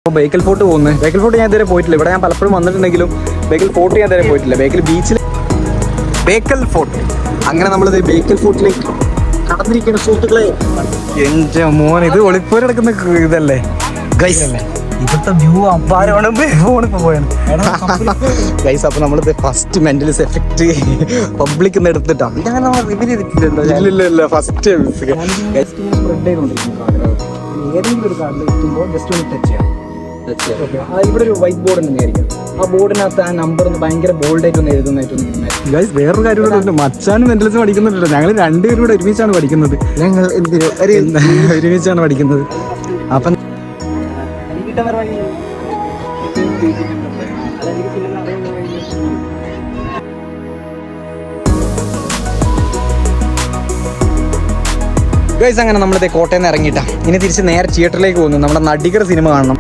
അപ്പോൾ ബേക്കൽ ഫോർട്ട് പോകുന്നത്. ബേക്കൽ ഫോർട്ട് ഞാൻ ഇതുവരെ പോയിട്ടില്ല. ഇവിടെ ഞാൻ പലപ്പോഴും വന്നിട്ടുണ്ടെങ്കിലും ബേക്കൽ ഫോർട്ട് ഞാൻ ഇതുവരെ പോയിട്ടില്ല. ബേക്കൽ ബീച്ചിൽ ബേക്കൽ ഫോർട്ട്. അങ്ങനെ നമ്മളിത് ബേക്കൽ ഫോർട്ടിലേക്ക് കടന്നിരിക്കുന്ന സുഹൃത്തുക്കളെ. എൻ്റെ മോൻ ഇത് ഒളിപ്പോര് കിടക്കുന്ന ഇതല്ലേ ഗൈസ് അല്ലേ? ഇവിടുത്തെ വ്യൂ അപ്പാരമാണ് ഫോണിപ്പോൾ പോയാണ് ഗൈസ്. അപ്പോൾ നമ്മളിത് ഫസ്റ്റ് മെന്റലിസ് എഫക്റ്റ് പബ്ലിക് നിന്ന് എടുത്തിട്ടാണ്. ഇതങ്ങനെ നമ്മൾ റിവ്യൂ ചെയ്തിട്ടില്ലല്ലോ. ഇല്ല ഫസ്റ്റ് സ്പ്രെഡ് ചെയ്തുകൊണ്ടിരിക്കുന്നു. ഏതെങ്കിലും ഒരു കാർഡിൽ എത്തുമ്പോൾ ജസ്റ്റ് ഒന്ന് ടച്ച് ചെയ്യാം. ഇവിടെ ഒരു വൈറ്റ് ബോർഡ് ഉണ്ടെന്നായിരിക്കും. ആ ബോർഡിനകത്ത് ആ നമ്പർ ഒന്ന് ഭയങ്കര ബോൾഡായിട്ട് ഒന്ന് എഴുതുന്നതായിട്ടൊന്നും. ഗൈസ് വേറൊരു കാര്യം കൂടെ ഉണ്ട്. മച്ചാനും മെന്റലിസം പഠിക്കുന്നുണ്ടല്ലോ. ഞങ്ങൾ രണ്ടുപേരും കൂടെ ഒരുമിച്ചാണ് പഠിക്കുന്നത്. ഞങ്ങൾ ഒരുമിച്ചാണ് പഠിക്കുന്നത്. അപ്പം ഗൈസ് അങ്ങനെ നമ്മളിത് കോട്ടയിൽ നിന്ന് ഇറങ്ങിയിട്ടാ ഇനി തിരിച്ച് നേരെ തിയേറ്ററിലേക്ക് പോകുന്നു. നമ്മുടെ നടികർ സിനിമ കാണണം.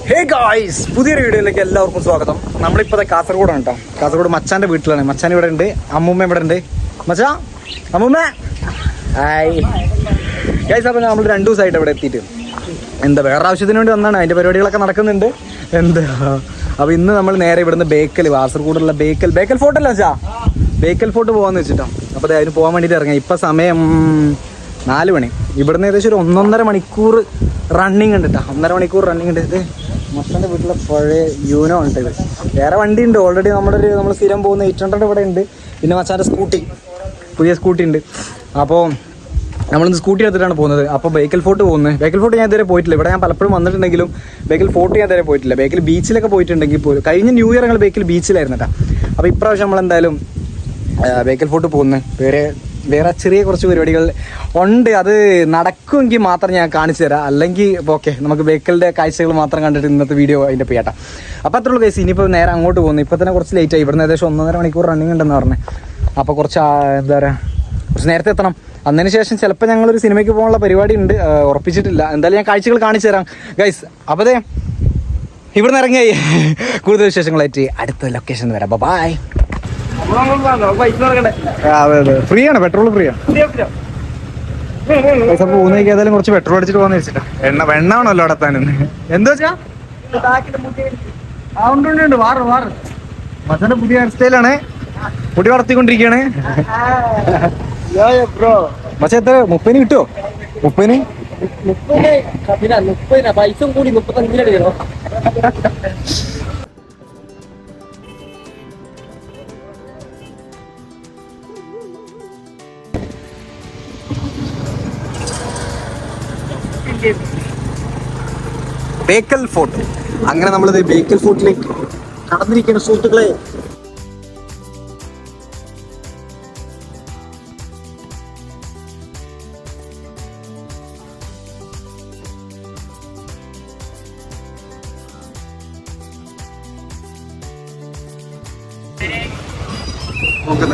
ഹേ ഗായ്സ്, പുതിയൊരു വീഡിയോയിലേക്ക് എല്ലാവർക്കും സ്വാഗതം. നമ്മളിപ്പോൾ കാസർഗോഡാണ് കേട്ടോ. കാസർഗോഡ് മച്ചാൻ്റെ വീട്ടിലാണ്. മച്ചാൻ ഇവിടെ ഉണ്ട്, അമ്മൂമ്മ ഇവിടെ ഉണ്ട്. മച്ചാ, അമ്മൂമ്മ, ഹായ് ഗായ്സ്. അപ്പോൾ നമ്മൾ 2 ദിവസമായിട്ട് ഇവിടെ എത്തിയിട്ട് എന്താ വേറെ ആവശ്യത്തിന് വേണ്ടി വന്നാണ്. അതിൻ്റെ പരിപാടികളൊക്കെ നടക്കുന്നുണ്ട്. എന്താ അപ്പോൾ ഇന്ന് നമ്മൾ നേരെ ഇവിടുന്ന് ബേക്കൽ, കാസർഗോഡുള്ള ബേക്കൽ ഫോർട്ടല്ല മച്ചാ, ബേക്കൽ ഫോർട്ട് പോകാമെന്ന് വെച്ചിട്ടോ. അപ്പോൾ അതിന് പോകാൻ വേണ്ടിയിട്ട് ഇറങ്ങാം. ഇപ്പം സമയം 4 മണി. ഇവിടുന്ന് ഏകദേശം ഒരു 1.5 മണിക്കൂർ റണ്ണിങ് ഉണ്ട് കേട്ടോ. 1.5 മണിക്കൂർ റണ്ണിങ് ഉണ്ട്. ഇത് മച്ചാൻ്റെ വീട്ടിലെ പഴയ യൂനോ ഉണ്ട്. ഇത് വേറെ വണ്ടി ഉണ്ട് ഓൾറെഡി. നമ്മൾ സ്ഥിരം പോകുന്ന 800 ഇവിടെ ഉണ്ട്. പിന്നെ മച്ചാൻ്റെ സ്കൂട്ടി, പുതിയ സ്കൂട്ടി ഉണ്ട്. അപ്പോൾ നമ്മളിന്ന് സ്കൂട്ടി എടുത്തിട്ടാണ് പോകുന്നത്. അപ്പോൾ ബേക്കൽ ഫോർട്ട് പോകുന്നത്. ബേക്കൽ ഫോർട്ട് ഞാൻ ഇതുവരെ പോയിട്ടില്ല. ഇവിടെ ഞാൻ പലപ്പോഴും വന്നിട്ടുണ്ടെങ്കിലും ബേക്കൽ ഫോർട്ട് ഞാൻ ഇതുവരെ പോയിട്ടില്ല. ബേക്കൽ ബീച്ചിലൊക്കെ പോയിട്ടുണ്ടെങ്കിൽ പോലും കഴിഞ്ഞ ന്യൂ ഇയർ ഞങ്ങൾ ബേക്കൽ ബീച്ചിലായിരുന്നു കേട്ടോ. അപ്പോൾ ഇപ്രാവശ്യം നമ്മളെന്തായാലും ബേക്കൽ ഫോർട്ട് പോകുന്നത്. വേറെ ചെറിയ കുറച്ച് പരിപാടികൾ ഉണ്ട്. അത് നടക്കുമെങ്കിൽ മാത്രം ഞാൻ കാണിച്ചു തരാം. അല്ലെങ്കിൽ ഓക്കെ, നമുക്ക് ബേക്കലിൻ്റെ കാഴ്ചകൾ മാത്രം കണ്ടിട്ട് ഇന്നത്തെ വീഡിയോ അതിൻ്റെ പേട്ടാ. അപ്പോൾ അത്രയുള്ളൂ കേസ്. ഇനിയിപ്പോൾ നേരെ അങ്ങോട്ട് പോകുന്നു. ഇപ്പോൾ തന്നെ കുറച്ച് ലേറ്റായി. ഇവിടുന്ന് ഏകദേശം 1.5 മണിക്കൂർ റണ്ണിങ് ഉണ്ടെന്ന് പറഞ്ഞത്. അപ്പോൾ കുറച്ച് എന്താ പറയുക, കുറച്ച് നേരത്തെ എത്തണം. അതിന് ശേഷം ചിലപ്പോൾ ഞങ്ങളൊരു സിനിമയ്ക്ക് പോകാനുള്ള പരിപാടി ഉണ്ട്, ഉറപ്പിച്ചിട്ടില്ല. എന്തായാലും ഞാൻ കാഴ്ചകൾ കാണിച്ചു തരാം ഗൈസ്. അപ്പോൾ അതെ ഇവിടുന്ന് ഇറങ്ങിയായി. കൂടുതൽ വിശേഷങ്ങളായിട്ട് അടുത്ത ലൊക്കേഷൻ വരാം. ബൈ. ഫ്രീ ആണ്, പെട്രോൾ ഫ്രീ ആണ്. പൈസ പോകുന്നേക്ക് ഏതായാലും കുറച്ച് പെട്രോൾ അടിച്ചിട്ട് പോകാന്ന് വെച്ചിട്ടാ. വെണ്ണ ആണല്ലോ അവിടെ എത്താനെന്ന്. എന്താ വെച്ചാ ഉണ്ട് വാറ് മച്ചാന്റെ പുതിയ ഹെയർ സ്റ്റൈലാണ്. മുടി വളർത്തിക്കൊണ്ടിരിക്കുകയാണ് മച്ചാ. എത്ര 30 കിട്ടുമോ? 30 പൈസ കൂടി 35 ബേക്കൽ ഫോർട്ട്. അങ്ങനെ നമ്മളിത് ബേക്കൽ ഫോർട്ടിലേക്ക് കടന്നിരിക്കുന്ന സുഹൃത്തുക്കളെ.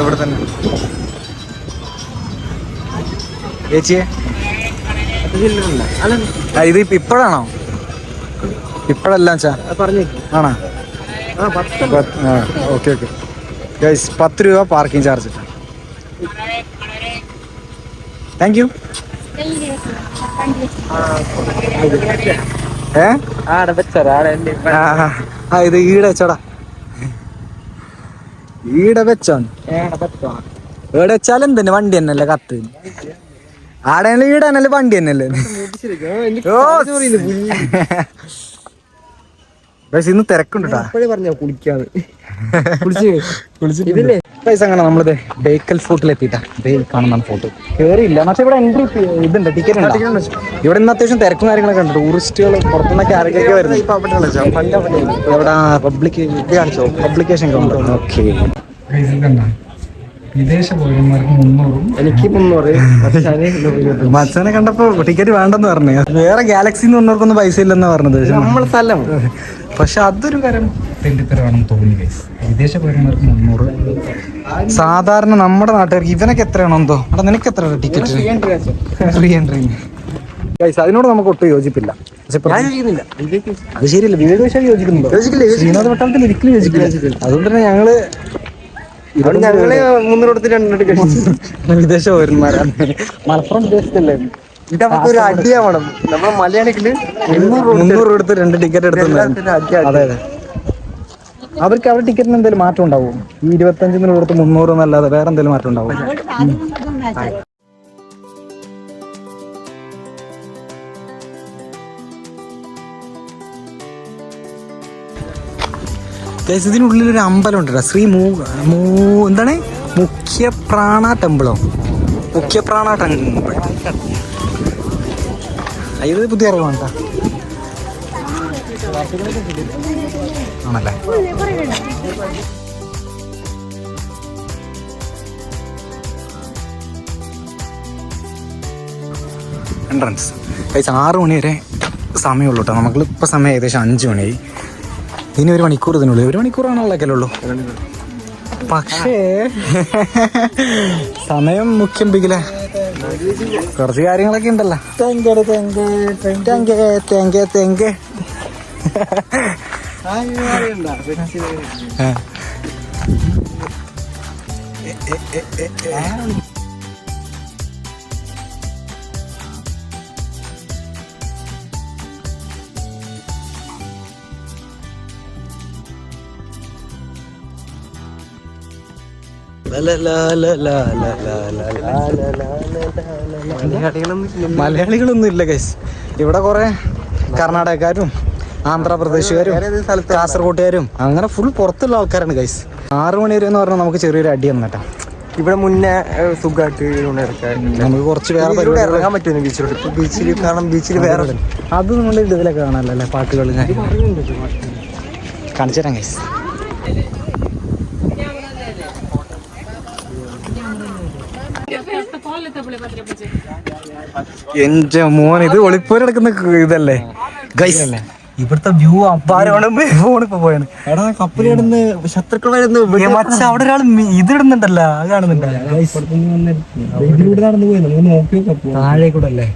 ഇവിടെ തന്നെ ചേച്ചിയെ ഇത് ഇപ്പോഴാണോ? ഇപ്പോഴല്ല ആണോ? Okay okay guys. 10 രൂപ പാർക്കിംഗ് ചാർജ്. Thank you. ഇത് ഈടെ വെച്ചോടാ. ഈടെ വെച്ചോ? ഈടെ വെച്ചാലും തന്നെ വണ്ടി തന്നെയല്ലേ കത്ത്. ആടെയാണല്ലോ ഈടാണല്ലോ വണ്ടി തന്നെയല്ലേ. ഇന്ന് തിരക്കുണ്ട് അങ്ങനെ നമ്മളിത് ബേക്കൽ ഫോർട്ടിൽ എത്തിയിട്ടാ. കാണുന്ന ഫോട്ടോ കേറിയില്ല. പക്ഷെ ഇവിടെ എൻട്രി ഇതുണ്ട്, ടിക്കറ്റ് ഉണ്ട്. ഇവിടെ ഇന്ന് അത്യാവശ്യം തിരക്കും കാര്യങ്ങളൊക്കെ ഉണ്ട്. ടൂറിസ്റ്റുകൾ പുറത്തുനിന്നൊക്കെ ആരൊക്കെയൊക്കെ വരുന്നത്. ഇവിടെ പബ്ലിക്കേഷൻ കൗണ്ടർ. ഓക്കെ, വിദേശ പൗരന്മാർക്ക് 300, എനിക്ക് 300. മച്ചാനെ കണ്ടപ്പോ ടിക്കറ്റ് വേണ്ടെന്ന് പറഞ്ഞു. വേറെ ഗാലക്സിന്ന് വന്നവർക്കൊന്നും പൈസ ഇല്ലെന്നാ പറഞ്ഞത്. നമ്മളെ സ്ഥലം പക്ഷെ അതൊരു കാര്യം തെണ്ടിത്തരമാണെന്ന് തോന്നി ഗൈസ്. വിദേശ പൗരന്മാർക്ക് 300. സാധാരണ നമ്മുടെ നാട്ടുകാർക്ക് ഇവനൊക്കെ എത്രയാണോ എന്തോ. അവിടെ നിനക്ക് എത്ര ടിക്കറ്റ്? 300 ഗൈസ്. അതിനോട് നമുക്ക് ഒട്ടും യോജിപ്പില്ല. അത് ശരിയല്ല. വിവേക് വിശാൽ യോജിക്കുന്നുണ്ടോ? ശ്രീനാഥ് പട്ടാളത്തിൽ ഒരിക്കലും യോജിക്കില്ല. അതുകൊണ്ട് തന്നെ ഞങ്ങള് 300 വിദേശ പൗരന്മാരാണ്. മലപ്പുറം വിദേശത്തല്ലേ? ഒരു അടിയാവണം. നമ്മളെ മലയാളികള് 300 കൊടുത്ത് 2 ടിക്കറ്റ് എടുത്തു. അതെ അതെ. അവർക്ക് അവരുടെ ടിക്കറ്റിന് എന്തെങ്കിലും മാറ്റം ഉണ്ടാവും? ഈ 25 കൊടുത്ത് 300 എന്നല്ലാതെ വേറെ എന്തെങ്കിലും മാറ്റം ഉണ്ടാവും? ഇതിനുള്ളിലൊരു അമ്പലം ഉണ്ട്. ശ്രീ എന്താണ് മുഖ്യപ്രാണ ടെമ്പിളോ? മുഖ്യപ്രാണ ടെമ്പിൾ. ഇത് പുതിയ അറിവാണ് ആണല്ലേ. എൻട്രൻസ് 6 മണി വരെ സമയമുള്ളൂ കേട്ടോ. നമുക്ക് ഇപ്പോൾ സമയം ഏകദേശം 5 മണിയായി. ഇനി 1 മണിക്കൂർ ഇതിനുള്ളിൽ. 1 മണിക്കൂറാണുള്ളതൊക്കെ ഉള്ളൂ. പക്ഷേ സമയം മുഖ്യം പിക്കിലെ കുറച്ച് കാര്യങ്ങളൊക്കെ ഉണ്ടല്ലോ. മലയാളികളൊന്നും ഇല്ല ഗൈസ്. ഇവിടെ കുറെ കർണാടകക്കാരും ആന്ധ്രാപ്രദേശുകാരും കാസർഗോട്ടുകാരും അങ്ങനെ ഫുൾ പുറത്തുള്ള ആൾക്കാരാണ് ഗൈസ്. 6 മണി വരെ എന്ന് പറഞ്ഞാൽ നമുക്ക് ചെറിയൊരു അടി വന്നിട്ടാ. ഇവിടെ മുന്നേ സുഖമായിട്ട് നമുക്ക് കുറച്ച് വേറെ ഇറങ്ങാൻ പറ്റുമോ? ബീച്ചിൽ കാണാം. ബീച്ചിൽ വേറെ അത് നമ്മൾ ഇതിലൊക്കെ കാണാമല്ലോ അല്ലേ? പാട്ടുകൾ കാണിച്ചു തരാം ഗൈസ്. എന്റെ മോൻ ഇത് ഒളിപ്പോര് എടുക്കുന്ന ഇതല്ലേ ഗൈസ്? ഇവിടുത്തെ വ്യൂ അപ്പാരാണ്. ഫോണിപ്പോ പോയാണ്. എടാ കപ്പലിടുന്ന് ശത്രുക്കളായിരുന്നു. അവിടെ ഒരാൾ ഇതിടുന്നുണ്ടല്ലോ. അത് കാണുന്നുണ്ടോ? നടന്നു പോയി നമ്മൾ നോക്കിയോ താഴെ കൂടെ അല്ലേ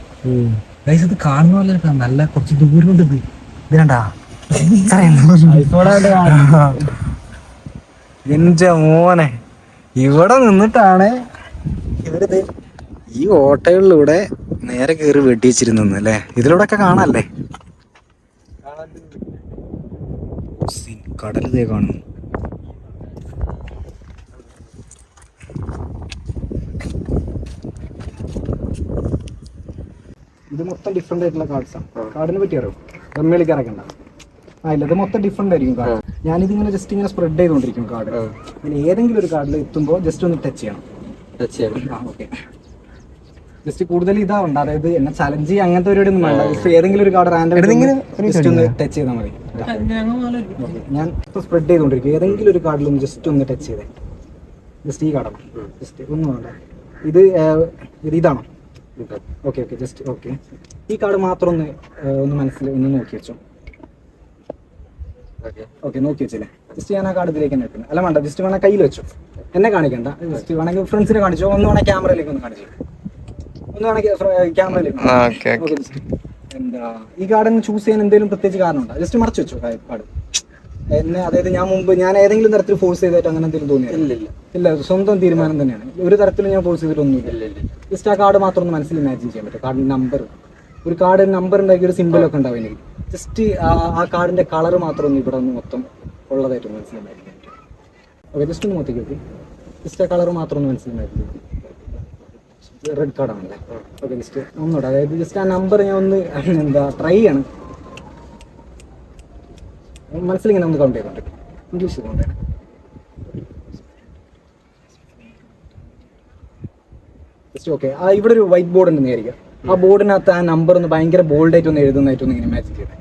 ഗൈസ്? ഇത് കാണുന്ന പോലെ നല്ല കുറച്ച് ദൂരം ഉണ്ട്. ഇത് കണ്ടാ? എന്റെ മോനെ ഇവിടെ നിന്നിട്ടാണ് ഇവരിത് ഈ ഓട്ടകളിലൂടെ നേരെ കയറി വെട്ടിച്ചിരുന്നു അല്ലേ? ഇതിലൂടെ ഒക്കെ കാണാല്ലേ? കടലതേ കാണുന്നു. ഇത് മൊത്തം ഡിഫറെന്റ് ആയിട്ടുള്ള കാർഡ്സാണ്. കാർഡിനെ പറ്റി അറിയാം? റമ്മേളിക്കാരൊക്കെ ഉണ്ടാവും. ഇല്ല, ഇത് മൊത്തം ഡിഫറെന്റ് ആയിരിക്കും കാർഡ്. ഞാനിതിങ്ങനെ ജസ്റ്റ് ഇങ്ങനെ സ്പ്രെഡ് ചെയ്തുകൊണ്ടിരിക്കും കാർഡ്. ഇങ്ങനെ ഏതെങ്കിലും ഒരു കാർഡിൽ എത്തുമ്പോൾ ജസ്റ്റ് ഒന്ന് ടച്ച് ചെയ്യണം. ഓക്കെ. ജസ്റ്റ് കൂടുതൽ ഇതാവണ്ട. അതായത് എന്നെ ചലഞ്ച് ചെയ്യുക അങ്ങനത്തെ പരിപാടി ഒന്നും വേണ്ട. ജസ്റ്റ് ഏതെങ്കിലും ഒരു കാർഡ് റാൻഡം ജസ്റ്റ് ഒന്ന് ടച്ച് ചെയ്താൽ മതി. ഞാൻ ഇപ്പോൾ സ്പ്രെഡ് ചെയ്തുകൊണ്ടിരിക്കും. ഏതെങ്കിലും ഒരു കാർഡിലൊന്ന് ജസ്റ്റ് ഒന്ന് ടച്ച് ചെയ്തേ. ജസ്റ്റ് ഈ കാർഡാണ്. ജസ്റ്റ് ഒന്നും വേണ്ട. ഇതാണോ? Okay okay. Just okay. ഈ കാർഡ് മാത്രം ഒന്ന് മനസ്സിൽ ഒന്ന് നോക്കി വെച്ചോ. ഓക്കെ, നോക്കി വെച്ചില്ലേ? ജസ്റ്റ് ഞാൻ ആ കാർഡ് ഇതിലേക്ക് തന്നെ വെക്കുന്നത്. അല്ല വേണ്ട, ജസ്റ്റ് വേണേൽ കയ്യിൽ വെച്ചോ. എന്നെ കാണിക്കണ്ട. ജസ്റ്റ് വേണമെങ്കിൽ ഫ്രണ്ട്സിനെ കാണിച്ചോ. ഒന്ന് വേണേൽ ക്യാമറയിലേക്ക് ഒന്ന് കാണിച്ചു. ഒന്ന് വേണമെങ്കിൽ ക്യാമറയിലേക്ക്. എന്താ ഈ കാർഡ് ചൂസ് ചെയ്യാൻ എന്തെങ്കിലും പ്രത്യേകിച്ച് കാരണമുണ്ടോ? ജസ്റ്റ് മറച്ചു വെച്ചോ കാർഡ്. എന്നെ അതായത് ഞാൻ ഏതെങ്കിലും തരത്തിൽ ഫോഴ്സ് ചെയ്തിട്ട് അങ്ങനെ എന്തെങ്കിലും തോന്നിയില്ല? ഇല്ല, സ്വന്തം തീരുമാനം തന്നെയാണ്. ഒരു തരത്തിലും ഞാൻ ഫോഴ്സ് ചെയ്തിട്ടൊന്നുമില്ല. ജസ്റ്റ് ആ കാർഡ് മാത്രം ഒന്ന് മനസ്സിൽ ഇമാജിൻ ചെയ്യാൻ പറ്റും. കാർഡിന്റെ നമ്പർ, ഒരു കാർഡ് നമ്പർ ഉണ്ടാക്കി ഒരു സിമ്പിളൊക്കെ ഉണ്ടാവും എനിക്ക്. ജസ്റ്റ് ആ കാർഡിന്റെ കളർ മാത്രം ഒന്ന് ഇവിടെ ഒന്ന് മൊത്തം ഉള്ളതായിട്ട് മനസ്സിൽ ഇമാജിൻ ചെയ്യാൻ പറ്റും. ഓക്കെ, ജസ്റ്റ് ഒന്ന് മൊത്തം നോക്കി. ജസ്റ്റ് ആ കളർ മാത്രം ഒന്ന് മനസ്സിൽ ഇമാജിൻ ചെയ്യും. റെഡ് കാർഡാണല്ലേ? ഓക്കെ, ജസ്റ്റ് ഒന്നുകൂടെ അതായത് ജസ്റ്റ് ആ നമ്പർ ഞാൻ ഒന്ന് ട്രൈ ചെയ്യണം. മനസ്സിലിങ്ങനെ ഒന്ന് കൗണ്ട് ചെയ്തോണ്ട് ഇംഗ്ലീഷ് കൗണ്ട് ചെയ്യണം. Just okay. ഇവിടെ ഒരു വൈറ്റ് ബോർഡ് ഉണ്ടെന്ന് വിചാരിക്കാം. ആ ബോർഡിനകത്ത് ആ നമ്പർ ഒന്ന് ഭയങ്കര ബോൾഡായിട്ട് ഒന്ന് എഴുതുന്നതായിട്ടൊന്ന് ഇങ്ങനെ ഇമാജിൻ ചെയ്തത്.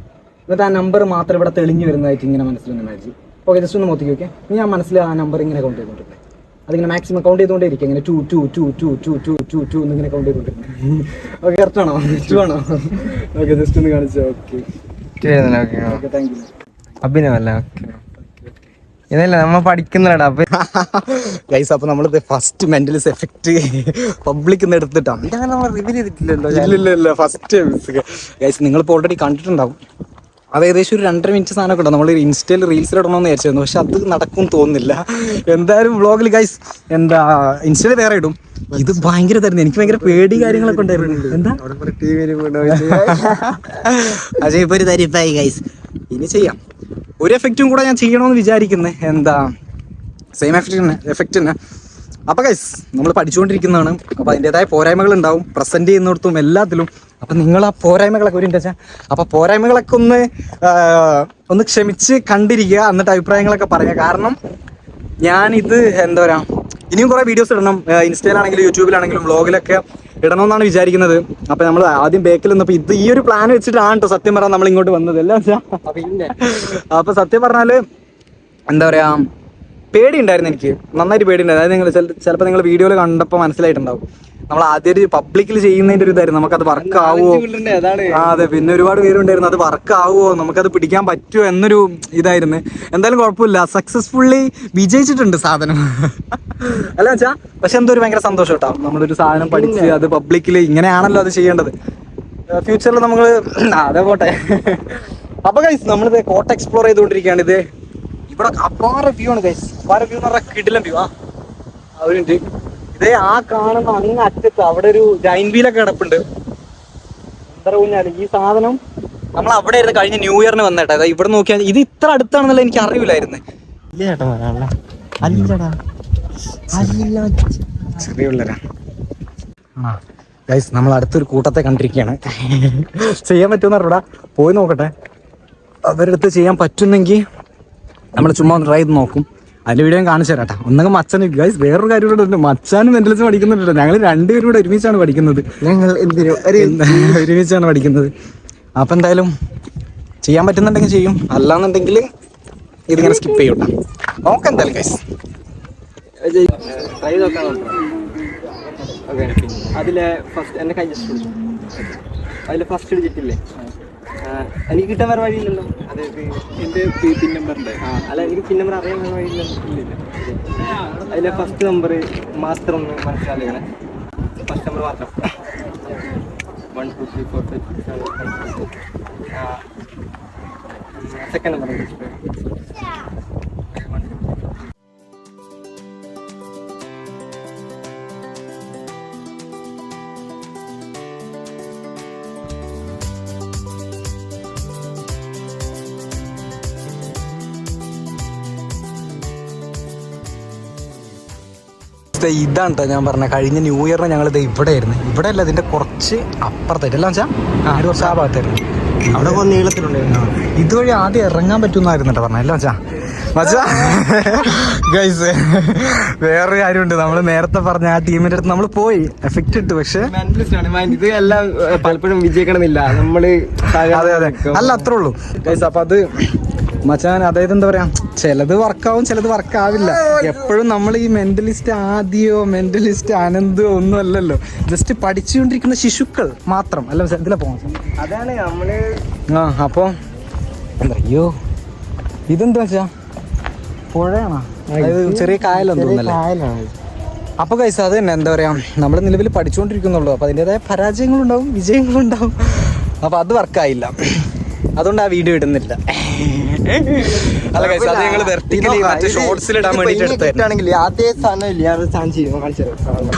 എന്നിട്ട് ആ നമ്പർ മാത്രം ഇവിടെ തെളിഞ്ഞു വരുന്നതായിട്ട് ഇങ്ങനെ മനസ്സിലൊന്ന് ഇമാജിൻ. ഓക്കെ, ജസ്റ്റ് ഒന്ന് മൊത്തം ഓക്കെ. ഞാൻ മനസ്സിൽ ആ നമ്പർ ഇങ്ങനെ കൗണ്ട് ചെയ്തോണ്ടിരുന്നത്. അതിങ്ങനെ മാക്സിമം കൗണ്ട് ചെയ്തുകൊണ്ടേ ഇരിക്കും. ഇങ്ങനെ 2 2 2 2 2 2 2 2 എന്നിങ്ങനെ കൗണ്ട് ചെയ്തോണ്ടിരുന്നത്. ഓക്കെ, കറക്റ്റ് ആണോ? 2 ആണോ? ഓക്കെ, ജസ്റ്റ് ഒന്ന് കാണിച്ചോ. Okay, thank you. അഭിനവല്ല. ഇതല്ല നമ്മ പഠിക്കുന്നടാ. ഗൈസ് അപ്പൊ നമ്മളിത് ഫസ്റ്റ് മെന്റലിസ്റ്റ് എഫക്ട് പബ്ലിക് എടുത്തിട്ടാണ്. നമ്മൾ റിവീൽ ചെയ്തിട്ടില്ലല്ലോ. ഇല്ല ഫസ്റ്റ് ഗൈസ് നിങ്ങളിപ്പോൾ ഓൾറെഡി കണ്ടിട്ടുണ്ടാവും. അത് ഏകദേശം ഒരു 2.5 മിനിറ്റ് സാധനമൊക്കെ ഉണ്ടാവും. നമ്മൾ ഇൻസ്റ്റയിൽ റീൽസിൽ ഇടണമെന്ന് വിചാരിച്ചിരുന്നു, പക്ഷെ അത് നടക്കും തോന്നുന്നില്ല. എന്തായാലും വ്ളോഗിൽ ഗൈസ് ഇൻസ്റ്റയിൽ വേറെ ഇടും. ഇത് ഭയങ്കര തരുന്നു, എനിക്ക് ഭയങ്കര പേടി കാര്യങ്ങളൊക്കെ ഉണ്ടായിരുന്നു. എന്താ അജയ് ഇപ്പൊ ഒരു തരിപ്പായി ഗൈസ്. ഇനി ചെയ്യാം, ഒരു എഫക്റ്റും കൂടെ ഞാൻ ചെയ്യണമെന്ന് വിചാരിക്കുന്നത്. സെയിം എഫക്റ്റ് തന്നെ. അപ്പോൾ ഗൈസ് നമ്മൾ പഠിച്ചുകൊണ്ടിരിക്കുന്നതാണ്. അപ്പോൾ അതിൻ്റെതായ പോരായ്മകൾ ഉണ്ടാവും പ്രസൻറ്റ് ചെയ്യുന്നിടത്തും എല്ലാത്തിലും. അപ്പം നിങ്ങൾ ആ പോരായ്മകളൊക്കെ ഒരു ഇൻട്രസ്റ്റ്, അപ്പോൾ പോരായ്മകളൊക്കെ ഒന്ന് ക്ഷമിച്ച് കണ്ടിരിക്കുക, എന്നിട്ട് അഭിപ്രായങ്ങളൊക്കെ പറയുക. കാരണം ഞാനിത് എന്താ പറയുക, ഇനിയും കുറേ വീഡിയോസ് ഇടണം. ഇൻസ്റ്റയിലാണെങ്കിലും യൂട്യൂബിലാണെങ്കിലും വ്ളോഗിലൊക്കെ ഇടണമെന്നാണ് വിചാരിക്കുന്നത്. അപ്പോൾ നമ്മൾ ആദ്യം ബേക്കിൽ നിന്നപ്പോൾ ഈ ഒരു പ്ലാൻ വെച്ചിട്ടാണ് കേട്ടോ സത്യം പറഞ്ഞാൽ നമ്മൾ ഇങ്ങോട്ട് വന്നത് എല്ലാം വെച്ചാൽ. അപ്പോൾ സത്യം പറഞ്ഞാൽ എന്താ പറയുക, പേടി ഉണ്ടായിരുന്നു, എനിക്ക് നന്നായിട്ട് പേടി ഉണ്ടായിരുന്നു. അതായത് നിങ്ങൾ ചിലപ്പോൾ നിങ്ങൾ വീഡിയോയിൽ കണ്ടപ്പോൾ മനസ്സിലായിട്ടുണ്ടാവും, നമ്മൾ ആദ്യം പബ്ലിക്കിൽ ചെയ്യുന്നതിൻ്റെ ഒരു ഇതായിരുന്നു, നമുക്കത് വർക്ക് ആവുമോ. അതെ, പിന്നെ ഒരുപാട് പേരുണ്ടായിരുന്നു, അത് വർക്ക് ആവുമോ, നമുക്കത് പിടിക്കാൻ പറ്റുമോ എന്നൊരു ഇതായിരുന്നു. എന്തായാലും കുഴപ്പമില്ല, സക്സസ്ഫുള്ളി വിജയിച്ചിട്ടുണ്ട് സാധനം. അല്ല വെച്ചാ, പക്ഷെ എന്തോ ഒരു ഭയങ്കര സന്തോഷം കേട്ടോ, നമ്മളൊരു സാധനം പഠിച്ച് അത് പബ്ലിക്കിൽ ഇങ്ങനെയാണല്ലോ അത് ചെയ്യേണ്ടത്. ഫ്യൂച്ചറിൽ നമ്മൾ അതേ പോട്ടെ. അപ്പൊ ഗൈസ് നമ്മളിത് കോട്ട എക്സ്പ്ലോർ ചെയ്തുകൊണ്ടിരിക്കുകയാണ്. ഇത് ഇവിടെ അപ്പാര വ്യൂ ആണ് ഗൈസ്, അപ്പാര വ്യൂ എന്ന് പറഞ്ഞാൽ കിടിലം വ്യൂ. അവരുണ്ട് ഇതേ ആ കാണുന്ന അങ്ങ് അറ്റത്ത് അവിടെ ഒരു ജൈൻ വീലൊക്കെ കിടപ്പുണ്ട്. എന്താ പറഞ്ഞാൽ ഈ സാധനം നമ്മൾ അവിടെ ആയിരുന്നു കഴിഞ്ഞ ന്യൂ ഇയറിന് വന്നേട്ടാ. ഇവിടെ നോക്കിയാൽ ഇത് ഇത്ര അടുത്താണെന്നല്ല എനിക്ക് അറിയില്ലായിരുന്നു. ചെറിയ പിള്ളേരാ. ഗൈസ് നമ്മൾ അടുത്തൊരു കൂട്ടത്തെ കണ്ടിരിക്കുകയാണ്. ചെയ്യാൻ പറ്റുമെന്ന് അറിയൂടാ, പോയി നോക്കട്ടെ. അവരടുത്ത് ചെയ്യാൻ പറ്റുന്നെങ്കിൽ നമ്മൾ ചുമ്മാ ഒന്ന് ട്രൈ ചെയ്ത് നോക്കും. അതിൻ്റെ വീഡിയോ ഞാൻ കാണിച്ചു തരാം. ഒന്നെങ്കിൽ മച്ചാനും ഗൈസ് വേറൊരു കാര്യം കൂടെ ഉണ്ട്, മച്ചാനും മെന്റലിസം പഠിക്കുന്നുണ്ട്. ഞങ്ങൾ രണ്ടുപേരും കൂടെ ഒരുമിച്ചാണ് പഠിക്കുന്നത്. ഒരുമിച്ചാണ് പഠിക്കുന്നത്. അപ്പം എന്തായാലും ചെയ്യാൻ പറ്റുന്നുണ്ടെങ്കിൽ ചെയ്യും, അല്ലാന്നുണ്ടെങ്കിൽ ഇതിങ്ങനെ സ്കിപ്പ് ചെയ്യൂട്ടാ. നോക്കാം എന്തായാലും ഗൈസ്. അതിലെ ഫസ്റ്റ് എൻ്റെ കൈ ജസ്റ്റ് അതിലെ ഫസ്റ്റ് ഡിജിറ്റില്ലേ, എനിക്ക് കിട്ടാൻ വേറെ വഴിയില്ലല്ലോ. അതായത് എൻ്റെ പിൻ നമ്പറിൻ്റെ അല്ല, എനിക്ക് പിൻ നമ്പർ അറിയാൻ വേറെ വഴിയില്ലല്ലോ. അതിലെ ഫസ്റ്റ് നമ്പർ മാസ്റ്റർ ഒന്ന് മനസ്സിലാക്കണേ. ഫസ്റ്റ് നമ്പർ മാത്രം 1 2 3 4 5 6 7 8 സെക്കൻഡ് നമ്പർ ഇതാണ് കേട്ടോ ഞാൻ പറഞ്ഞ കഴിഞ്ഞ ന്യൂ ഇയറിന് ഞങ്ങളിത് ഇവിടെ ആയിരുന്നു. ഇവിടെ അല്ല, ഇതിൻ്റെ കുറച്ച് അപ്പുറത്തായിട്ട് എല്ലാം വെച്ചാൽ കുറച്ച് ആ ഭാഗത്തായിരുന്നു. അവിടെ നീളത്തിലുണ്ടായിരുന്നു. ഇതുവഴി ആദ്യം ഇറങ്ങാൻ പറ്റുമെന്നായിരുന്നു കേട്ടോ പറഞ്ഞത്. എല്ലാം മച്ചാ ഗൈസ് വേറൊരു കാര്യമുണ്ട്. നമ്മൾ നേരത്തെ പറഞ്ഞ ആ ടീമിൻ്റെ അടുത്ത് നമ്മൾ പോയി എഫക്റ്റ് ഇട്ടു, പക്ഷെ ഇത് എല്ലാം പലപ്പോഴും വിജയിക്കണമെന്നില്ല. നമ്മള് അതെ അല്ല അത്രേ ഉള്ളൂ ഗൈസ്. അപ്പൊ അത് മച്ചാൻ അതായത് എന്താ പറയാ, ചിലത് വർക്കാവും ചിലത് വർക്കാവില്ല. എപ്പോഴും നമ്മൾ ഈ മെന്റലിസ്റ്റ് ആദ്യോ മെന്റലിസ്റ്റ് അനന്തോ ഒന്നും അല്ലല്ലോ, ജസ്റ്റ് പഠിച്ചുകൊണ്ടിരിക്കുന്ന ശിശുക്കൾ മാത്രം അല്ല. ഇതിലെ പോകാം അതാണ് നമ്മള്. അപ്പോൾ എന്താ, അയ്യോ ഇതെന്താ വെച്ചാ പുഴയാണോ, അതായത് ചെറിയ കായലെന്ന് തോന്നുന്നല്ലേ. അപ്പോൾ ഗൈസ് അത് തന്നെ എന്താ പറയാ, നമ്മൾ നിലവിൽ പഠിച്ചുകൊണ്ടിരിക്കുന്നുള്ളൂ. അപ്പോൾ അതിൻ്റെതായ പരാജയങ്ങളുണ്ടാവും വിജയങ്ങളുണ്ടാവും. അപ്പോൾ അത് വർക്കായില്ല, അതുകൊണ്ട് ആ വീഡിയോ ഇടുന്നില്ല. അല്ല ഗൈസ്, അത് ഞങ്ങൾ വെർട്ടിക്കലി മറ്റേ ഷോർട്സിൽ ഇടാൻ വേണ്ടിട്ട് എടുത്താണെങ്കിൽ അതേ സാധനം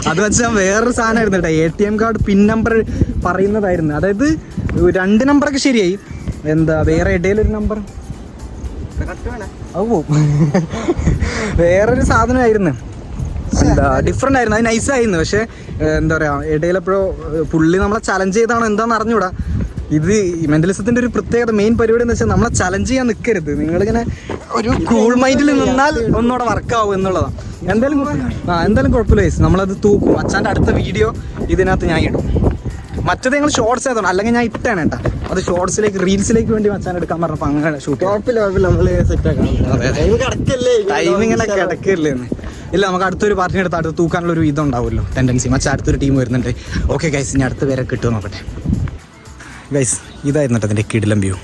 അത് വെച്ചാൽ വേറൊരു സാധനമായിരുന്നു കേട്ടോ. ATM card pin number പറയുന്നതായിരുന്നു. അതായത് 2 നമ്പറൊക്കെ ശരിയായി, എന്താ വേറെ ഇടയിലൊരു നമ്പർ വേറൊരു സാധനമായിരുന്നു, എന്താ ഡിഫറെൻ്റ് ആയിരുന്നു. അത് നൈസായിരുന്നു. പക്ഷെ എന്താ പറയുക, ഇടയിലെപ്പോഴോ പുള്ളി നമ്മളെ ചലഞ്ച് ചെയ്താണോ എന്താണെന്ന് അറിഞ്ഞൂടാ. ഇത് മെന്റലിസത്തിന്റെ ഒരു പ്രത്യേകത മെയിൻ പരിപാടി എന്ന് വെച്ചാൽ നമ്മളെ ചലഞ്ച് ചെയ്യാൻ നിൽക്കരുത്. നിങ്ങളിങ്ങനെ ഒരു കൂൾ മൈൻഡിൽ നിന്നാൽ ഒന്നുകൂടെ വർക്കാവും എന്നുള്ളതാണ്. എന്തായാലും കുഴപ്പമില്ല ഗൈസ്, നമ്മളത് തൂക്കും. അച്ഛൻ്റെ അടുത്ത വീഡിയോ ഇതിനകത്ത് ഞാൻ ഇടും. മറ്റേത് ഞങ്ങൾ ഷോർട്സ് ആയതുകൊണ്ട്, അല്ലെങ്കിൽ ഞാൻ ഇട്ടാണ് കേട്ടോ. അത് ഷോർട്സിലേക്ക് റീൽസിലേക്ക് വേണ്ടി മച്ചാൻ എടുക്കാൻ പറഞ്ഞപ്പോൾ അങ്ങനെ ഷൂട്ട് ടൈം ഇങ്ങനെ കിടക്കില്ലേ എന്ന്. ഇല്ല, നമുക്ക് അടുത്തൊരു പാർട്ടിനെ എടുത്ത് അടുത്ത് തൂക്കാനുള്ള ഒരു ഇതുണ്ടാവുമല്ലോ, ടെൻഡൻസി. മച്ചാൻ അടുത്തൊരു ടീം വരുന്നുണ്ട്. ഓക്കെ ഗൈസ്, ഇനി അടുത്ത് പേരെ കിട്ടുമോ നോക്കട്ടെ. ഗൈസ് ഇതായിരുന്നു കേട്ടോ ഇതിൻ്റെ കിടിലം വ്യൂ.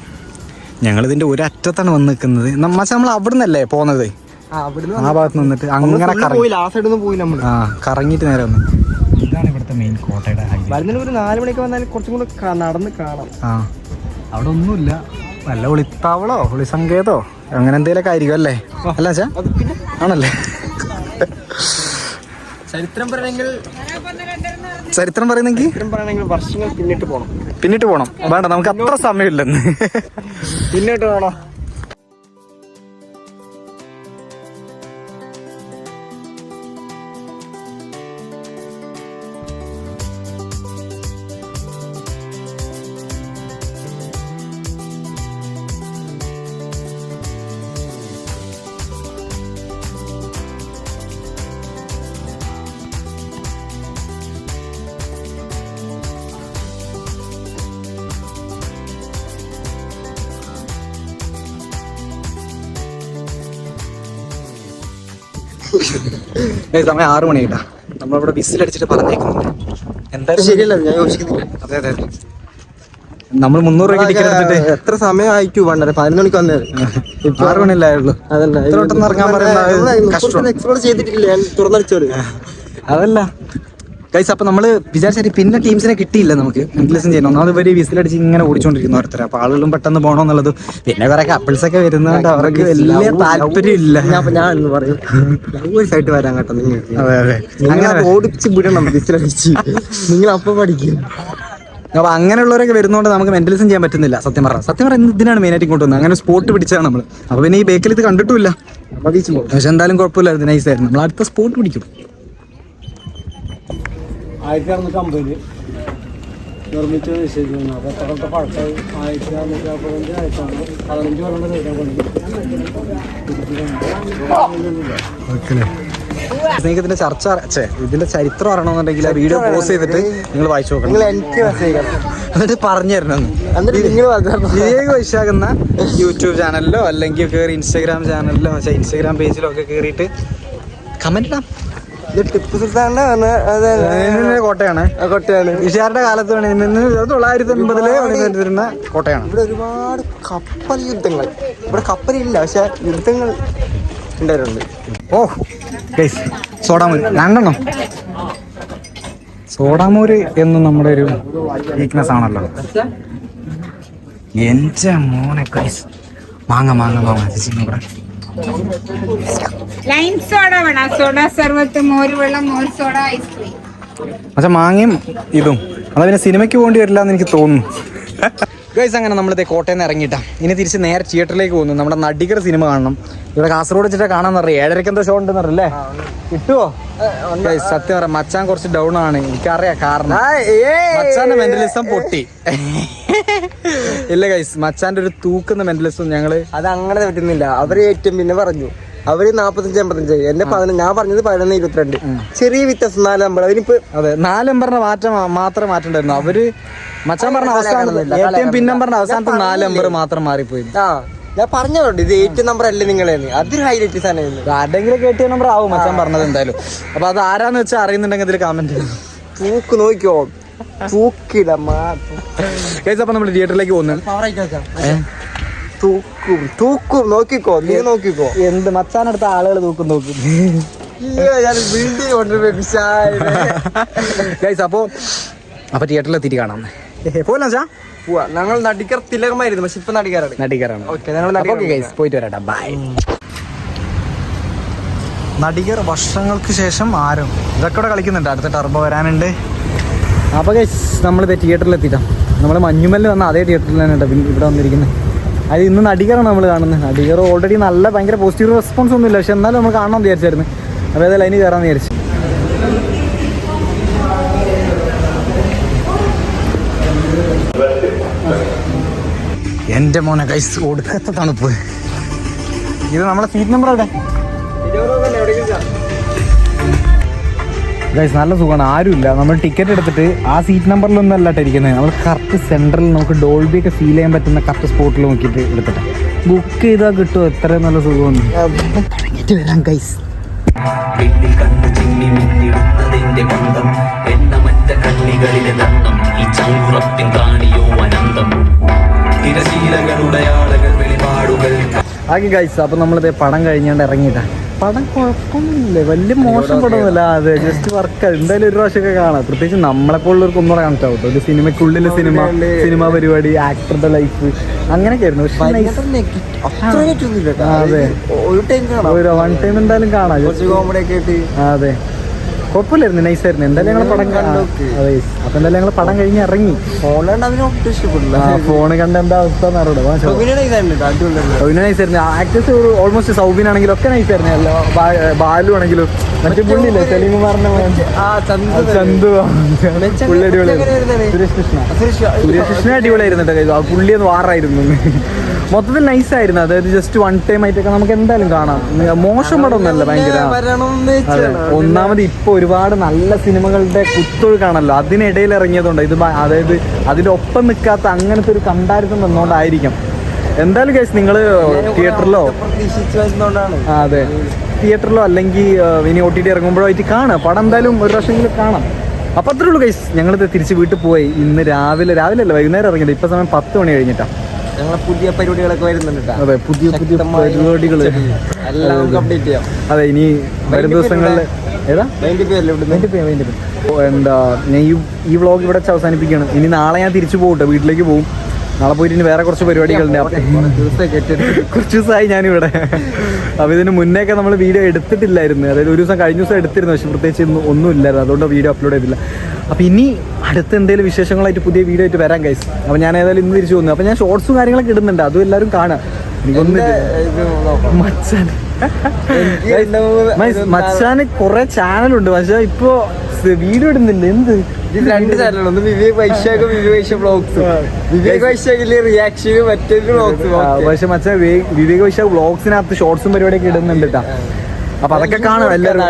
ഞങ്ങളിതിൻ്റെ ഒരറ്റത്താണ് വന്ന് നിൽക്കുന്നത്. മച്ചാ നമ്മൾ അവിടെ നിന്നല്ലേ പോകുന്നത്, ആ ഭാഗത്ത് നിന്നിട്ട് അങ്ങനെ പോയില്ല, ആ സൈഡിൽ പോയി നമ്മൾ. കറങ്ങിയിട്ട് നേരെ വന്നു. ഇതാണ് ഇവിടുത്തെ മെയിൻ കോട്ടയുടെ വരുന്നതിന് ഒരു 4 മണിക്ക് വന്നാൽ കുറച്ചും കൂടെ നടന്ന് കാണാം. അവിടെ ഒന്നുമില്ല, വല്ല ഒളിത്താവളോ ഒളിസങ്കേതോ അങ്ങനെ എന്തെങ്കിലുമൊക്കെ ആയിരിക്കും അല്ലേ? അല്ല ചാ ആണല്ലേ? ചരിത്രം പറയണമെങ്കിൽ വർഷങ്ങൾ പിന്നിട്ട് പോണം. വേണ്ട, നമുക്ക് അത്ര സമയമില്ലെന്ന്. പിന്നിട്ട് വേണോ? സമയം 6 മണി കേട്ടാ. നമ്മളിവിടെ വിസിലടിച്ചിട്ട് പറഞ്ഞേക്കുന്നുണ്ട്. എന്തായാലും ശരിയല്ല, ഞാൻ യോജിക്കുന്നില്ല. അതെ അതെ അതെ. നമ്മൾ 300 രൂപ ടിക്കറ്റ് എടുത്തിട്ട് എത്ര സമയം ആയിട്ടു? 11 മണിക്ക് വന്നത്. 6 മണിയല്ലായുള്ളൂ. ഇറങ്ങാൻ പറയുന്നത് എക്സ്പ്ലോർ ചെയ്തിട്ടില്ല, ഞാൻ തുറന്നടിച്ചോളൂ. അതല്ല ഗൈസ്, അപ്പൊ നമ്മള് വിചാരിച്ചാൽ പിന്നെ ടീംസിനെ കിട്ടിയില്ല നമുക്ക് മെന്റലിസം ചെയ്യുന്ന. ഒന്നാമത് ഇവര് വിസിലടിച്ച് ഇങ്ങനെ ഓടിച്ചോണ്ടിരിക്കുന്ന ഓരോരുത്തർ. അപ്പൊ ആളുകളും പെട്ടെന്ന് പോകണമെന്നുള്ളത്. പിന്നെ കുറെ കപ്പിൾസ് ഒക്കെ വരുന്നതുകൊണ്ട് അവർക്ക് വലിയ താല്പര്യം ഇല്ല. ഞാൻ പറയും ആയിട്ട് വരാൻ കേട്ടോ. അതെ അതെ, അങ്ങനെ ഓടിച്ച് വിടണം വിസിലടിച്ച്. നിങ്ങൾ അപ്പൊ പഠിക്കും. അപ്പൊ അങ്ങനെയുള്ളവരൊക്കെ വരുന്നതുകൊണ്ട് നമുക്ക് മെന്റലിസം ചെയ്യാൻ പറ്റുന്നില്ല. സത്യം പറഞ്ഞാൽ ഇതിനാണ് മെയിനായിട്ട് കൊണ്ടുവന്നത്. അങ്ങനെ സ്പോട്ട് പിടിച്ചാണ് നമ്മൾ. അപ്പൊ പിന്നെ ഈ ബേക്കിൽ ഇത് കണ്ടിട്ടില്ല. പക്ഷെ എന്തായാലും കുഴപ്പമില്ലായിരുന്നു, നൈസായിരുന്നു. നമ്മൾ അടുത്ത സ്പോട്ട് പിടിക്കും. 1650 നിർമ്മിച്ച നിശ്ചയിച്ചിരുന്നു. അപ്പോൾ എത്രത്തെ പഴക്കം? 1645, 15 കൊല്ലം സ്നേഹത്തിന്റെ ചർച്ച ഇതിന്റെ ചരിത്രം അറിയണമെന്നുണ്ടെങ്കിൽ ആ വീഡിയോ പോസ്റ്റ് ചെയ്തിട്ട് നിങ്ങൾ വായിച്ചു നോക്കണം. എന്നിട്ട് പറഞ്ഞു തരണം. വിവേക് വൈശാഖെന്ന യൂട്യൂബ് ചാനലിലോ അല്ലെങ്കിൽ കയറി ഇൻസ്റ്റാഗ്രാം ചാനലിലോ ഇൻസ്റ്റാഗ്രാം പേജിലോ ഒക്കെ കയറിയിട്ട് കമന്റ് ഇടാം. ടിപ്പു സുൽത്താന്റെ കോട്ടയാണ്. വിഷാരുടെ കാലത്ത് 1980 കോട്ടയാണ്. ഇവിടെ ഒരുപാട് കപ്പൽ യുദ്ധങ്ങൾ. ഇവിടെ കപ്പലില്ല, പക്ഷെ യുദ്ധങ്ങൾ ഉണ്ടായിട്ടുണ്ട്. ഓ ഗൈസ്, സോഡാമൂര് 2 സോഡാമൂര് എന്നും നമ്മുടെ ഒരു വീക്ക്നെസ് ആണല്ലോ. എന്റെ മോനെ ഗൈസ്, മാങ്ങ ഇവിടെ ലൈം സോഡ വേണം, സോഡ സർവത്ത്, മോര് വെള്ളം, മോർ സോഡ, ഐസ്ക്രീം. പക്ഷെ മാങ്ങയും ഇതും അത് പിന്നെ സിനിമയ്ക്ക് പോകേണ്ടി വരില്ല എന്ന് എനിക്ക് തോന്നുന്നു. ഗൈസ്, അങ്ങനെ നമ്മളിതേ കോട്ടയം നിന്ന് ഇറങ്ങിയിട്ടാ. ഇനി തിരിച്ച് നേരെ തിയേറ്ററിലേക്ക് പോകുന്നു. നമ്മുടെ നടികർ സിനിമ കാണണം. ഇവിടെ കാസർഗോഡ് വെച്ചിട്ട് കാണാൻ അറിയാം. 7:30 എന്തോ ഷോ ഉണ്ടെന്ന് അറിയില്ലേ? കിട്ടുവോ ഗൈസ്? സത്യം പറയാം, മച്ചാൻ കുറച്ച് ഡൗൺ ആണ്, എനിക്കറിയാം. കാരണം മച്ചാന്റെ മെന്റലിസം പൊട്ടി. ഇല്ല ഗൈസ്, മച്ചാന്റെ ഒരു തൂക്കുന്ന മെന്റലിസം ഞങ്ങള് അത് അങ്ങനെ പറ്റുന്നില്ല. അവര് ഏറ്റവും പിന്നെ പറഞ്ഞു, അവര് 45-55, എന്റെ 15, ഞാൻ പറഞ്ഞത് 11-22. ചെറിയ വ്യത്യാസം 4 നമ്പർ. അതിനിപ്പോ അതെ, 4 നമ്പറിന്റെ മാത്രമേ മാറ്റണ്ടായിരുന്നു. അവര് മച്ചാൻ പറഞ്ഞ അവസാനം പിൻ നമ്പറിന്റെ അവസാനത്തെ 4 നമ്പർ മാത്രം മാറിപ്പോയി. ഞാൻ പറഞ്ഞോണ്ട് ഇത് 8 നമ്പർ അല്ലേ നിങ്ങളെ. അതൊരു ഹൈലൈറ്റ് സാധനം. ആരുടെങ്കിലും 8 നമ്പർ ആവും മച്ചാൻ പറഞ്ഞത് എന്തായാലും. അപ്പൊ അത് ആരാന്ന് വെച്ചാൽ അറിയുന്നുണ്ടെങ്കിൽ ഇതിൽ കമന്റ് ചെയ്യും. തൂക്ക് നോക്കിക്കോ, തൂക്കിട. അപ്പൊ നമ്മള് തിയേറ്ററിലേക്ക് പോകുന്നു. തൂക്കും നോക്കിക്കോ, നീ നോക്കിക്കോ. എന്ത് മച്ചാനടുത്ത ആളുകൾ നോക്കും. അപ്പൊ തിയേറ്ററിൽ എത്തിയിട്ട് കാണാം. പോലെ ഞങ്ങൾ നടിക്കർ തിലകമായിരുന്നു, പക്ഷെ ഇപ്പൊ നടിക്കാറാണ്. പോയിട്ട് വരാട്ടാ, ബൈ. നടികർ വർഷങ്ങൾക്ക് ശേഷം ആരും ഇതൊക്കെ ഇവിടെ കളിക്കുന്നുണ്ട്. അടുത്ത ടർബോ വരാനുണ്ട്. അപ്പോൾ ഗൈസ്, നമ്മളിത് തിയേറ്ററിൽ എത്തിയിട്ടാണ്. നമ്മൾ മഞ്ഞുമല്ലിൽ വന്ന അതേ തിയേറ്ററിൽ തന്നെ കേട്ടോ ഇവിടെ വന്നിരിക്കുന്നത്. അത് ഇന്ന് നടികറാണ് നമ്മൾ കാണുന്നത്. നടികർ ഓൾറെഡി നല്ല ഭയങ്കര പോസിറ്റീവ് റെസ്പോൺസ് ഒന്നും ഇല്ല, പക്ഷെ എന്നാലും നമ്മൾ കാണാൻ വിചാരിച്ചായിരുന്നു. അപ്പോൾ ഏതായാലും അതിന് കയറാമെന്ന് വിചാരിച്ചു. എൻ്റെ മോനെ ഗൈസ്, കൊടുക്കാത്ത തണുപ്പ്. ഇത് നമ്മളെ സീറ്റ് നമ്പർ എവിടെ ഗൈസ്? നല്ല സുഖമാണ്, ആരുമില്ല. നമ്മൾ ടിക്കറ്റ് എടുത്തിട്ട് ആ സീറ്റ് നമ്പറിലൊന്നും അല്ലാട്ട് ഇരിക്കുന്നത്. നമ്മൾ കറക്റ്റ് സെൻട്രൽ നമുക്ക് ഡോൾബി ഒക്കെ ഫീൽ ചെയ്യാൻ പറ്റുന്ന കറക്റ്റ് സ്പോട്ടിൽ നോക്കിയിട്ട് എടുത്തിട്ട് ബുക്ക് ചെയ്താൽ കിട്ടുമോ? എത്രയും നല്ല സുഖമൊന്നും തുടങ്ങിയിട്ട് വരാം ഗൈസ്. ആകെ ഗൈസ്, അപ്പം നമ്മളിത് പടം കഴിഞ്ഞാണ്ട് ഇറങ്ങിയിട്ടാണ്. പടം കുഴപ്പമൊന്നുമില്ല, വലിയ മോശം പടമൊന്നുമില്ല. അതെ, ജസ്റ്റ് വർക്ക്. എന്തായാലും ഒരു പ്രാവശ്യമൊക്കെ കാണാം. പ്രത്യേകിച്ച് നമ്മളെപ്പോലുള്ളവർക്ക് ഒന്നുകൂടെ കണക്ട് ആവട്ടോ. ഒരു സിനിമയ്ക്കുള്ളിൽ സിനിമ പരിപാടി, ആക്ടറുടെ ലൈഫ് അങ്ങനെയൊക്കെ ആയിരുന്നു. പക്ഷെ അതെ, ഒരു വൺ ടൈം എന്തായാലും കാണാം. അതെ, കുഴപ്പമില്ലായിരുന്നു, നൈസായിരുന്നു. എന്തായാലും ഞങ്ങൾ പടം കാണാം. അതെ, അപ്പൊ എന്തായാലും ഞങ്ങൾ പടം കഴിഞ്ഞ് ഇറങ്ങി. ഫോണ് കണ്ട എന്താ അവസ്ഥ നൈസായിരുന്നു. ആക്ടേഴ്സ് ഓൾമോസ്റ്റ് സൗബിനാണെങ്കിലും ഒക്കെ നൈസായിരുന്നു. ബാലു ആണെങ്കിലും മറ്റേ പുള്ളിയില്ലേ സലീംകുമാറിന്റെ ചന്തു, പുള്ളി അടിപൊളിയായിരുന്നു. സുരേഷ് കൃഷ്ണ അടിപൊളിയായിരുന്നു കേട്ടോ. പുള്ളി ഒന്ന് വാറായിരുന്നു. മൊത്തത്തിൽ നൈസായിരുന്നു. അതായത് ജസ്റ്റ് വൺ ടൈം ആയിട്ടൊക്കെ നമുക്ക് എന്തായാലും കാണാം. മോശം പടം ഒന്നല്ല, ഭയങ്കര. ഒന്നാമത് ഇപ്പൊ ഒരുപാട് നല്ല സിനിമകളുടെ കുത്തൊഴുക്കാണല്ലോ, അതിനിടയിൽ ഇറങ്ങിയതുകൊണ്ട് ഇത് അതായത് അതിലൊപ്പം നിൽക്കാത്ത അങ്ങനത്തെ ഒരു കമ്പാരിസൺ വന്നുകൊണ്ടായിരിക്കും. എന്തായാലും ഗൈസ് നിങ്ങൾ തിയേറ്ററിലോ, അതെ തിയേറ്ററിലോ അല്ലെങ്കിൽ ഇനി OTT ഇറങ്ങുമ്പോഴായിട്ട് കാണാം പടം. എന്തായാലും ഒരു പ്രാവശ്യമെങ്കിലും കാണാം. അപ്പം അത്രേ ഉള്ളൂ ഗൈസ്. ഞങ്ങളിത് തിരിച്ച് വീട്ടിൽ പോയി. ഇന്ന് രാവിലെ അല്ല, വൈകുന്നേരം ഇറങ്ങിയത്. ഇപ്പം സമയം 10 മണി കഴിഞ്ഞിട്ടാണ്. ഞങ്ങളെ പുതിയ പരിപാടികളൊക്കെ വരുന്നുണ്ട്. അതെ, പുതിയ പരിപാടികൾ എല്ലാം നമുക്ക് അപ്ഡേറ്റ് ചെയ്യാം. അതെ, ഇനി വരും ദിവസങ്ങളിൽ എന്താ ഞാൻ ഈ വ്ളോഗ് ഇവിടെ അവസാനിപ്പിക്കുകയാണ്. ഇനി നാളെ ഞാൻ തിരിച്ചു പോകട്ടെ, വീട്ടിലേക്ക് പോകും. നാളെ പോയിട്ട് ഇനി വേറെ കുറച്ച് പരിപാടികളുണ്ട്. കുറച്ച് ദിവസമായി ഞാനിവിടെ. അപ്പോൾ ഇതിന് മുന്നേയൊക്കെ നമ്മൾ വീഡിയോ എടുത്തിട്ടില്ലായിരുന്നു. അതായത് ഒരു ദിവസം കഴിഞ്ഞ ദിവസം എടുത്തിരുന്നു, പക്ഷെ പ്രത്യേകിച്ച് ഒന്നും ഇല്ലായിരുന്നു. അതുകൊണ്ട് വീഡിയോ അപ്ലോഡ് ചെയ്തില്ല. അപ്പോൾ ഇനി അടുത്ത എന്തെങ്കിലും വിശേഷങ്ങളായിട്ട് പുതിയ വീഡിയോ ആയിട്ട് വരാം ഗൈസ്. അപ്പോൾ ഞാൻ ഏതായാലും ഇന്ന് തിരിച്ചു പോകുന്നു. അപ്പോൾ ഞാൻ ഷോർട്സും കാര്യങ്ങളൊക്കെ ഇടുന്നുണ്ട്, അതും എല്ലാവരും കാണാം. മച്ചാന് കുറെ ചാനലുണ്ട്, പക്ഷെ ഇപ്പൊ വീഡിയോ ഇടുന്നില്ല. എന്ത് 2 ചാനലുണ്ട്, ഒന്ന് വിവേക് വൈശാഖ്, വിവേക് വൈശാഖ് വ്ളോഗ്സ്. വിവേക് വൈശാഖിലെ റിയാക്ഷനും മറ്റൊരു വ്ളോഗ്സ്. പക്ഷെ മച്ചാൻ വിവേക് വൈശാഖ് വ്ളോഗ്സിനകത്ത് ഷോർട്സും പരിപാടിയൊക്കെ ഇടുന്നുണ്ട് കേട്ടോ. അപ്പൊ അതൊക്കെ കാണും എല്ലാവരും.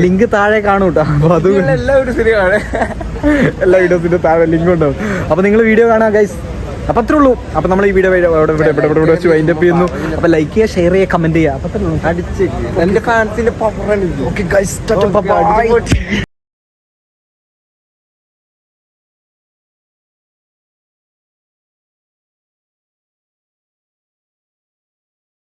ലിങ്ക് താഴെ കാണും കേട്ടോ. അപ്പൊ അത് എല്ലാ വീഡിയോസിന്റെ താഴെ ലിങ്ക് ഉണ്ടാവും. അപ്പൊ നിങ്ങൾ വീഡിയോ കാണാം ഗൈസ്. അപ്പൊ അത്രേ ഉള്ളൂ. അപ്പൊ നമ്മൾ ഈ വീഡിയോ ഇവിടെ വെച്ച് വൈൻഡ് അപ്പ് ചെയ്യുന്നു. അപ്പൊ ലൈക്ക് ചെയ്യുക, ഷെയർ ചെയ്യുക, കമന്റ് ചെയ്യുക. അപ്പൊ അത്രേ ഉള്ളൂ. എന്റെ ഫാൻസിന്റെ പവർ. Okay guys,